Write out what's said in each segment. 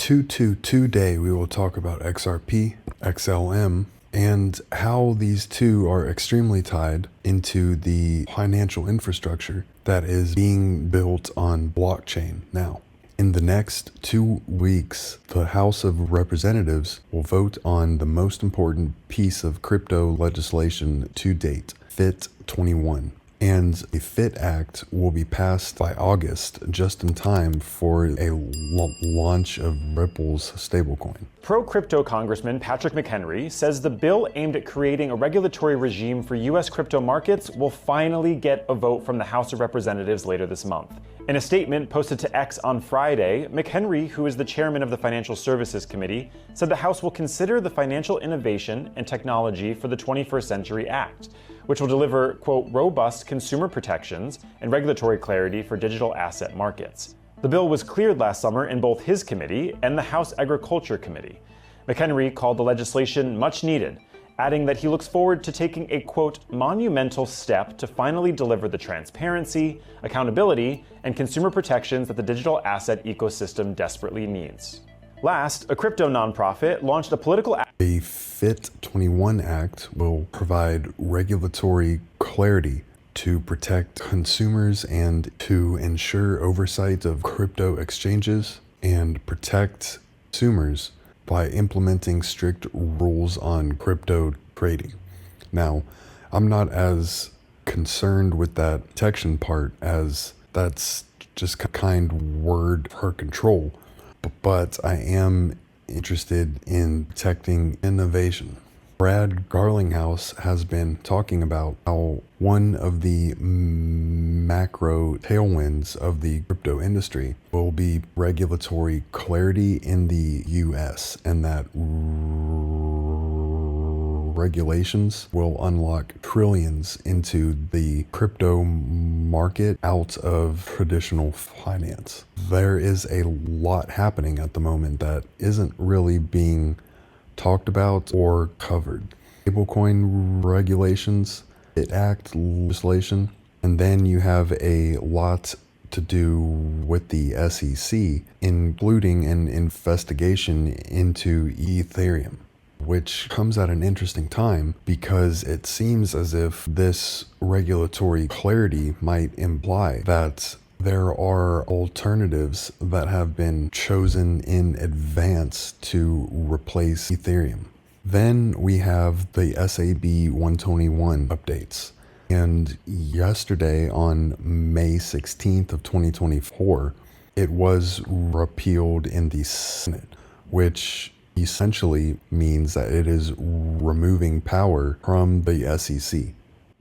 Today we will talk about XRP, XLM, and how these two are extremely tied into the financial infrastructure that is being built on blockchain now. In the next 2 weeks, the House of Representatives will vote on the most important piece of crypto legislation to date, FIT 21. And the FIT Act will be passed by August, just in time for a launch of Ripple's stablecoin. Pro-crypto Congressman Patrick McHenry says the bill aimed at creating a regulatory regime for U.S. crypto markets will finally get a vote from the House of Representatives later this month. In a statement posted to X on Friday, McHenry, who is the chairman of the Financial Services Committee, said the House will consider the Financial Innovation and Technology for the 21st Century Act, which will deliver, quote, robust consumer protections and regulatory clarity for digital asset markets. The bill was cleared last summer in both his committee and the House Agriculture Committee. McHenry called the legislation much needed, adding that he looks forward to taking a, quote, monumental step to finally deliver the transparency, accountability, and consumer protections that the digital asset ecosystem desperately needs. Last, a crypto nonprofit launched a political act. The FIT 21 Act will provide regulatory clarity to protect consumers and to ensure oversight of crypto exchanges and protect consumers by implementing strict rules on crypto trading. Now, I'm not as concerned with that protection part, as that's just a kind word for control, but I am interested in protecting innovation. Brad Garlinghouse has been talking about how one of the macro tailwinds of the crypto industry will be regulatory clarity in the US, and that regulations will unlock trillions into the crypto market out of traditional finance. There is a lot happening at the moment that isn't really being talked about or covered. Stablecoin regulations, FIT Act legislation, and then you have a lot to do with the SEC, including an investigation into Ethereum, which comes at an interesting time because it seems as if this regulatory clarity might imply that there are alternatives that have been chosen in advance to replace Ethereum. Then we have the SAB 121 updates. And yesterday, on May 16th of 2024, it was repealed in the Senate, which essentially means that it is removing power from the SEC.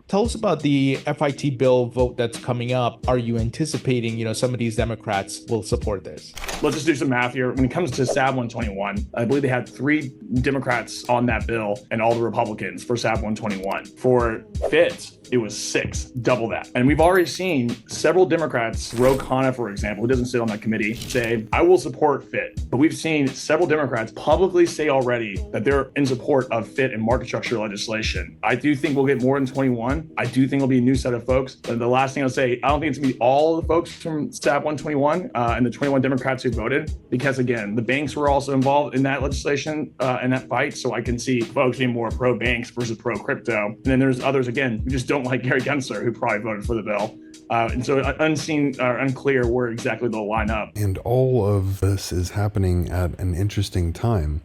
Tell us about the FIT bill vote that's coming up. Are you anticipating, some of these Democrats will support this? Let's just do some math here. When it comes to SAB 121, I believe they had 3 Democrats on that bill and all the Republicans for SAB 121. For FIT, it was 6, double that. And we've already seen several Democrats, Ro Khanna, for example, who doesn't sit on that committee, say, I will support FIT. But we've seen several Democrats publicly say already that they're in support of FIT and market structure legislation. I do think we'll get more than 21. I do think it'll be a new set of folks. But the last thing I'll say, I don't think it's gonna be all the folks from SAB 121 and the 21 Democrats who voted, because again, the banks were also involved in that legislation, in that fight. So I can see folks being more pro-banks versus pro-crypto. And then there's others, again, who just don't like Gary Gensler, who probably voted for the bill. And so unclear where exactly they'll line up. And all of this is happening at an interesting time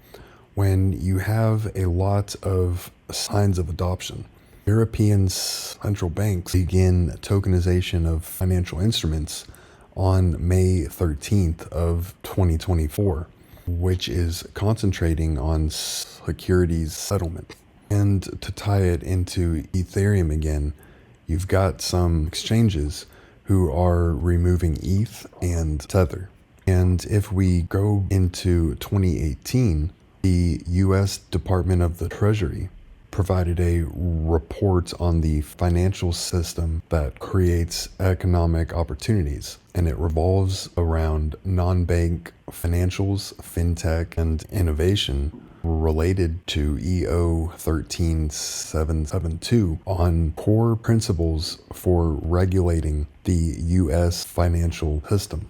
when you have a lot of signs of adoption. European central banks begin tokenization of financial instruments on May 13th of 2024, which is concentrating on securities settlement. And to tie it into Ethereum again, you've got some exchanges who are removing ETH and Tether. And if we go into 2018, the US Department of the Treasury provided a report on the financial system that creates economic opportunities, and it revolves around non-bank financials, fintech, and innovation related to EO 13772 on core principles for regulating the U.S. financial system.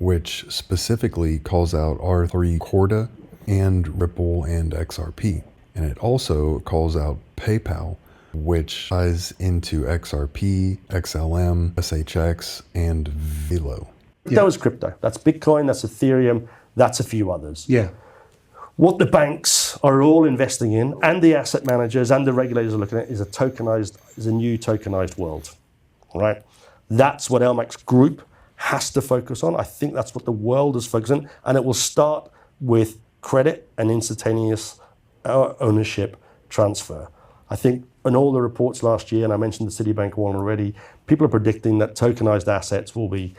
which specifically calls out R3 Corda and Ripple and XRP. And it also calls out PayPal, which ties into XRP, XLM, SHX, and Velo. That was crypto. That's Bitcoin, that's Ethereum, that's a few others. Yeah. What the banks are all investing in, and the asset managers and the regulators are looking at, is a new tokenized world. All right? That's what LMAX Group has to focus on. I think that's what the world is focusing on, and it will start with credit and instantaneous ownership transfer. I think in all the reports last year, and I mentioned the Citibank one already, people are predicting that tokenized assets will be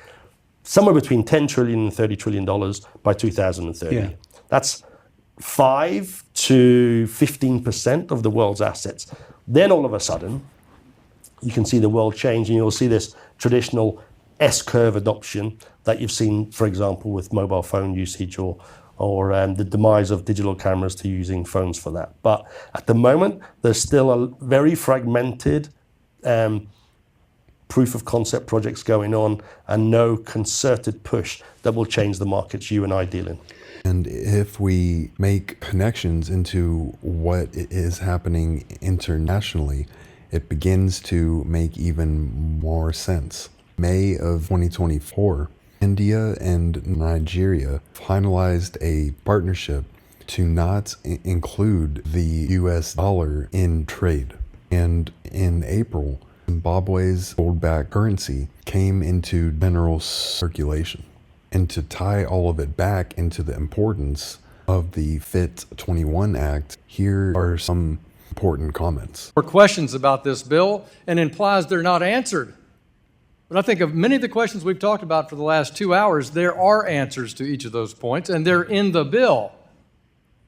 somewhere between $10 trillion and $30 trillion by 2030. Yeah. That's 5 to 15% of the world's assets. Then all of a sudden, you can see the world change, and you'll see this traditional S-curve adoption that you've seen, for example, with mobile phone usage or the demise of digital cameras to using phones for that. But at the moment, there's still a very fragmented proof of concept projects going on, and no concerted push that will change the markets you and I deal in. And if we make connections into what is happening internationally, it begins to make even more sense. May of 2024, India and Nigeria finalized a partnership to not include the US dollar in trade. And in April, Zimbabwe's gold-backed currency came into general circulation. And to tie all of it back into the importance of the FIT 21 Act, here are some important comments. Or questions about this bill, and implies they're not answered. But I think of many of the questions we've talked about for the last 2 hours, there are answers to each of those points, and they're in the bill.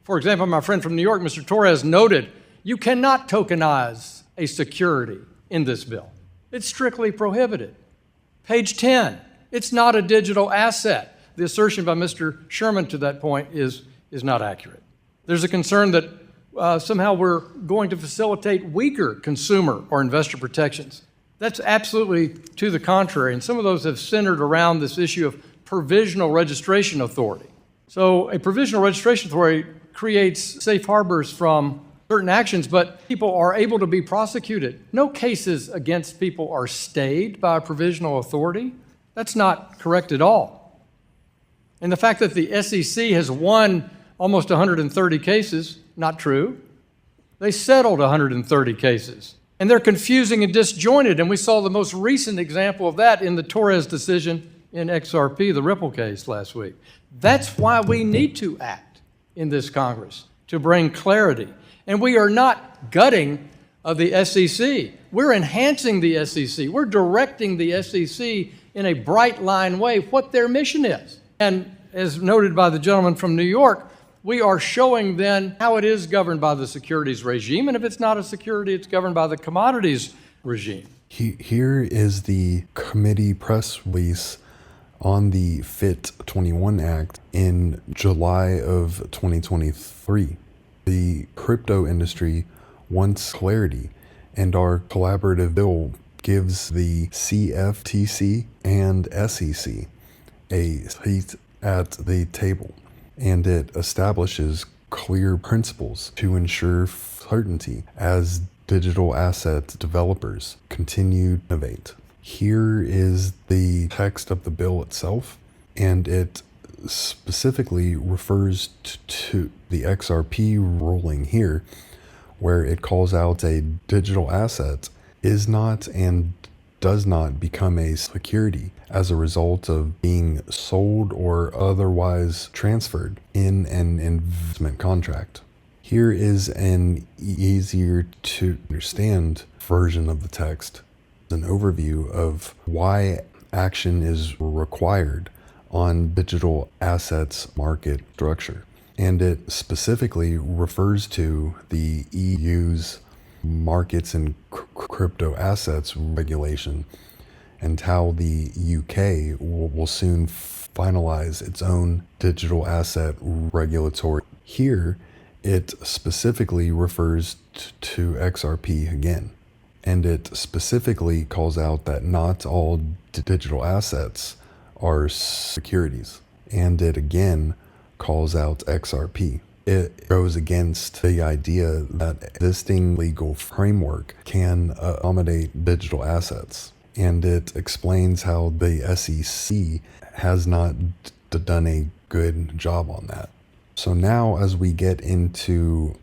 For example, my friend from New York, Mr. Torres, noted you cannot tokenize a security in this bill. It's strictly prohibited. Page 10, it's not a digital asset. The assertion by Mr. Sherman to that point is not accurate. There's a concern that somehow we're going to facilitate weaker consumer or investor protections. That's absolutely to the contrary, and some of those have centered around this issue of provisional registration authority. So a provisional registration authority creates safe harbors from certain actions, but people are able to be prosecuted. No cases against people are stayed by a provisional authority. That's not correct at all. And the fact that the SEC has won almost 130 cases, not true. They settled 130 cases. And they're confusing and disjointed, and we saw the most recent example of that in the Torres decision in XRP, the Ripple case last week. That's why we need to act in this Congress, to bring clarity. And we are not gutting of the SEC. We're enhancing the SEC. We're directing the SEC in a bright line way what their mission is. And as noted by the gentleman from New York, we are showing then how it is governed by the securities regime. And if it's not a security, it's governed by the commodities regime. Here is the committee press release on the FIT 21 Act in July of 2023. The crypto industry wants clarity, and our collaborative bill gives the CFTC and SEC a seat at the table, and it establishes clear principles to ensure certainty as digital asset developers continue to innovate. Here is the text of the bill itself, and it specifically refers to the XRP ruling here, where it calls out a digital asset is not and does not become a security as a result of being sold or otherwise transferred in an investment contract. Here is an easier to understand version of the text, an overview of why action is required on digital assets market structure. And it specifically refers to the EU's markets and crypto assets regulation, and how the UK will soon finalize its own digital asset regulatory. Here, it specifically refers to XRP again, and it specifically calls out that not all digital assets are securities. And it again calls out XRP. It goes against the idea that existing legal framework can accommodate digital assets. And it explains how the SEC has not done a good job on that. So now as we get into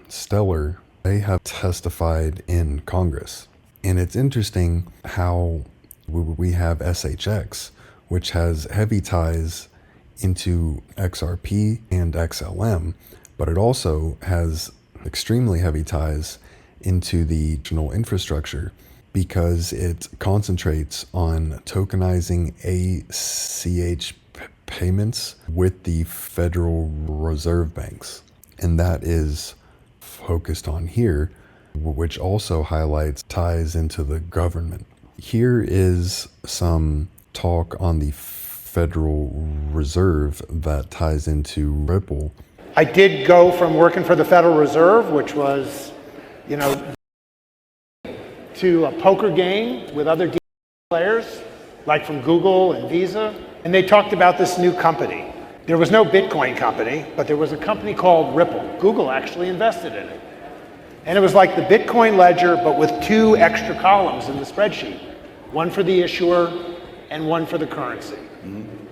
Stellar, they have testified in Congress. And it's interesting how we have SHX, which has heavy ties into XRP and XLM, but it also has extremely heavy ties into the digital infrastructure because it concentrates on tokenizing ACH payments with the Federal Reserve banks. And that is focused on here, which also highlights ties into the government. Here is some talk on the Federal Reserve that ties into Ripple. I did go from working for the Federal Reserve, which was, to a poker game with other players, like from Google and Visa. And they talked about this new company. There was no Bitcoin company, but there was a company called Ripple. Google actually invested in it. And it was like the Bitcoin ledger, but with 2 extra columns in the spreadsheet. One for the issuer and one for the currency.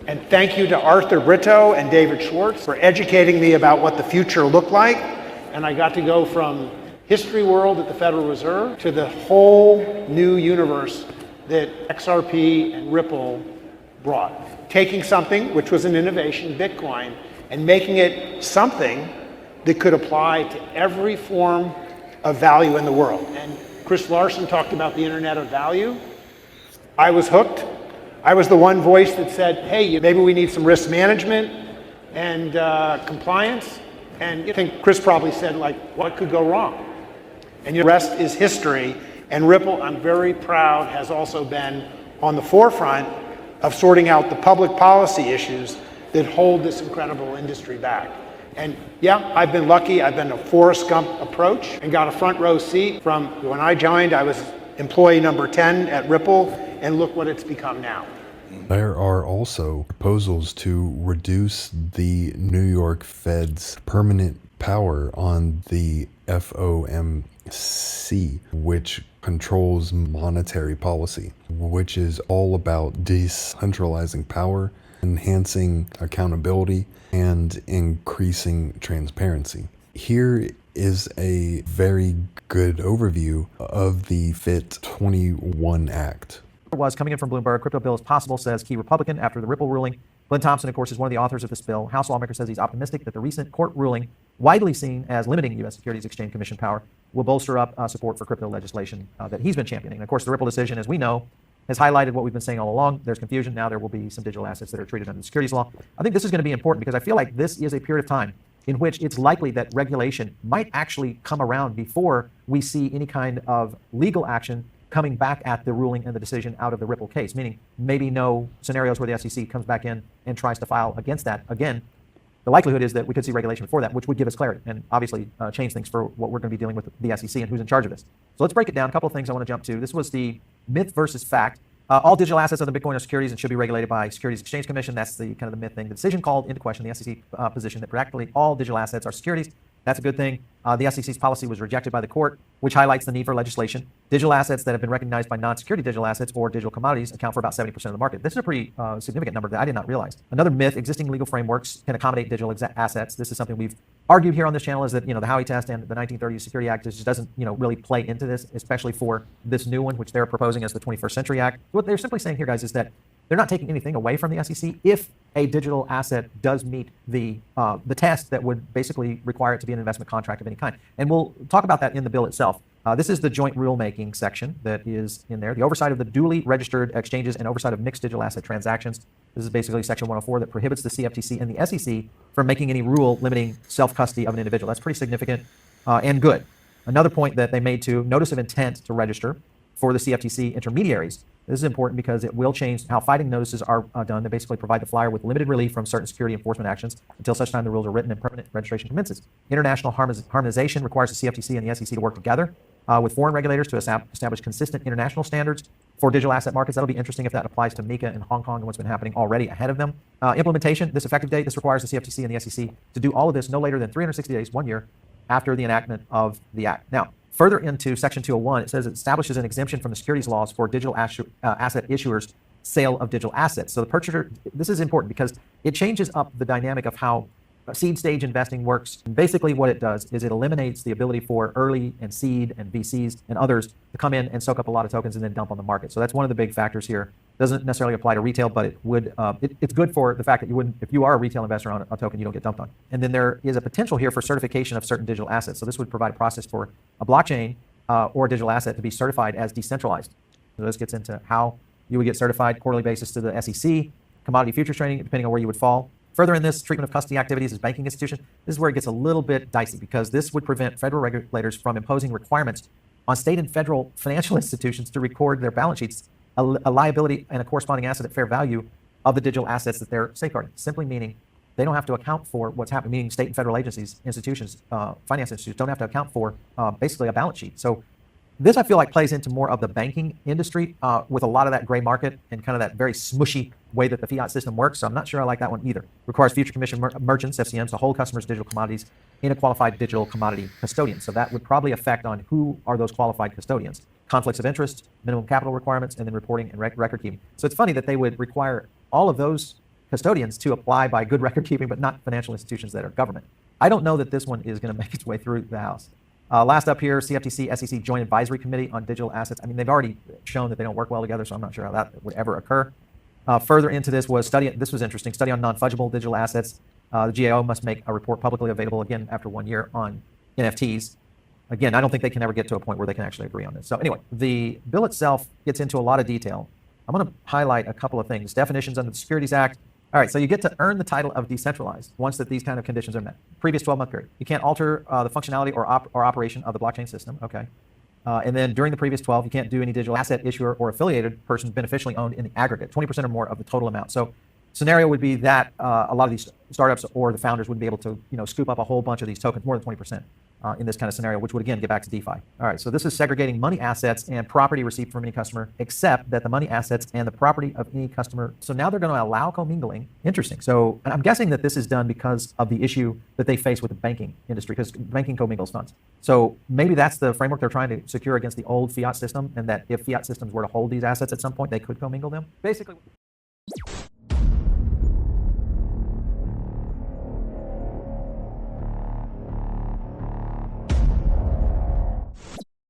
And thank you to Arthur Brito and David Schwartz for educating me about what the future looked like. And I got to go from history world at the Federal Reserve to the whole new universe that XRP and Ripple brought. Taking something, which was an innovation, Bitcoin, and making it something that could apply to every form of value in the world. And Chris Larson talked about the Internet of Value. I was hooked. I was the one voice that said, hey, maybe we need some risk management and compliance. And I think Chris probably said, what could go wrong? And the rest is history. And Ripple, I'm very proud, has also been on the forefront of sorting out the public policy issues that hold this incredible industry back. And yeah, I've been lucky. I've been a Forrest Gump approach and got a front row seat from when I joined. I was employee number 10 at Ripple, and look what it's become now. There are also proposals to reduce the New York Fed's permanent power on the FOMC, which controls monetary policy, which is all about decentralizing power, enhancing accountability, and increasing transparency. Here is a very good overview of the FIT 21 Act. Was coming in from Bloomberg, crypto bill is possible, says key Republican after the Ripple ruling. Glenn Thompson, of course, is one of the authors of this bill. House lawmaker says he's optimistic that the recent court ruling, widely seen as limiting U.S. Securities Exchange Commission power, will bolster up support for crypto legislation that he's been championing. And of course, the Ripple decision, as we know, has highlighted what we've been saying all along. There's confusion. Now there will be some digital assets that are treated under the securities law. I think this is going to be important because I feel like this is a period of time in which it's likely that regulation might actually come around before we see any kind of legal action coming back at the ruling and the decision out of the Ripple case, meaning maybe no scenarios where the SEC comes back in and tries to file against that. Again, the likelihood is that we could see regulation before that, which would give us clarity and obviously change things for what we're going to be dealing with the SEC and who's in charge of this. So let's break it down. A couple of things I want to jump to. This was the myth versus fact. All digital assets other than Bitcoin are securities and should be regulated by Securities Exchange Commission. That's the kind of the myth thing. The decision called into question the SEC position that practically all digital assets are securities. That's a good thing. The SEC's policy was rejected by the court, which highlights the need for legislation. Digital assets that have been recognized by non-security digital assets or digital commodities account for about 70% of the market. This is a pretty significant number that I did not realize. Another myth, existing legal frameworks can accommodate digital assets. This is something we've argued here on this channel, is that the Howey test and the 1930s Security Act just doesn't really play into this, especially for this new one, which they're proposing as the 21st Century Act. What they're simply saying here, guys, is that they're not taking anything away from the SEC if a digital asset does meet the test that would basically require it to be an investment contract of any kind. And we'll talk about that in the bill itself. This is the joint rulemaking section that is in there. The oversight of the duly registered exchanges and oversight of mixed digital asset transactions. This is basically section 104 that prohibits the CFTC and the SEC from making any rule limiting self-custody of an individual. That's pretty significant and good. Another point that they made too, notice of intent to register for the CFTC intermediaries. This is important because it will change how fighting notices are done. They basically provide the flyer with limited relief from certain security enforcement actions until such time the rules are written and permanent registration commences. International harmonization requires the CFTC and the SEC to work together with foreign regulators to establish consistent international standards for digital asset markets. That'll be interesting if that applies to MiCA in Hong Kong and what's been happening already ahead of them. Implementation, this effective date, this requires the CFTC and the SEC to do all of this no later than 360 days, 1 year, after the enactment of the act. Now, further into Section 201, it says it establishes an exemption from the securities laws for digital asset issuers' sale of digital assets. So the purchaser, this is important because it changes up the dynamic of how seed stage investing works. And basically what it does is it eliminates the ability for early and seed and VCs and others to come in and soak up a lot of tokens and then dump on the market. So that's one of the big factors here. Doesn't necessarily apply to retail, but it would. It's good for the fact that you wouldn't, if you are a retail investor on a token, you don't get dumped on. And then there is a potential here for certification of certain digital assets. So this would provide a process for a blockchain or a digital asset to be certified as decentralized. So this gets into how you would get certified quarterly basis to the SEC, commodity futures trading, depending on where you would fall. Further in this, treatment of custody activities as banking institution. This is where it gets a little bit dicey because this would prevent federal regulators from imposing requirements on state and federal financial institutions to record their balance sheets, a liability and a corresponding asset at fair value of the digital assets that they're safeguarding. Simply meaning they don't have to account for what's happening, meaning state and federal agencies, institutions, finance institutions don't have to account for basically a balance sheet. So this, I feel like, plays into more of the banking industry with a lot of that gray market and kind of that very smushy way that the fiat system works. So I'm not sure I like that one either. Requires future commission merchants, FCMs, to hold customers' digital commodities in a qualified digital commodity custodian. So that would probably affect on who are those qualified custodians. Conflicts of interest, minimum capital requirements, and then reporting and record keeping. So it's funny that they would require all of those custodians to apply by good record keeping, but not financial institutions that are government. I don't know that this one is going to make its way through the House. Last up here, CFTC, SEC Joint Advisory Committee on Digital Assets. I mean, they've already shown that they don't work well together, so I'm not sure how that would ever occur. Further into this was study, this was interesting, study on non-fungible digital assets. The GAO must make a report publicly available again after 1 year on NFTs. Again, I don't think they can ever get to a point where they can actually agree on this. So anyway, the bill itself gets into a lot of detail. I'm going to highlight a couple of things. Definitions under the Securities Act. All right, so you get to earn the title of decentralized once that these kind of conditions are met. Previous 12-month period. You can't alter the functionality or operation of the blockchain system, okay? And then during the previous 12, you can't do any digital asset issuer or affiliated person beneficially owned in the aggregate, 20% or more of the total amount. So scenario would be that a lot of these startups or the founders wouldn't be able to, scoop up a whole bunch of these tokens, more than 20%. In this kind of scenario, which would again get back to DeFi. All right, so this is segregating money assets and property received from any customer, except that the money assets and the property of any customer. So now they're going to allow commingling. Interesting. So, and I'm guessing that this is done because of the issue that they face with the banking industry, because banking commingles funds. So maybe that's the framework they're trying to secure against the old fiat system, and that if fiat systems were to hold these assets at some point, they could commingle them. Basically.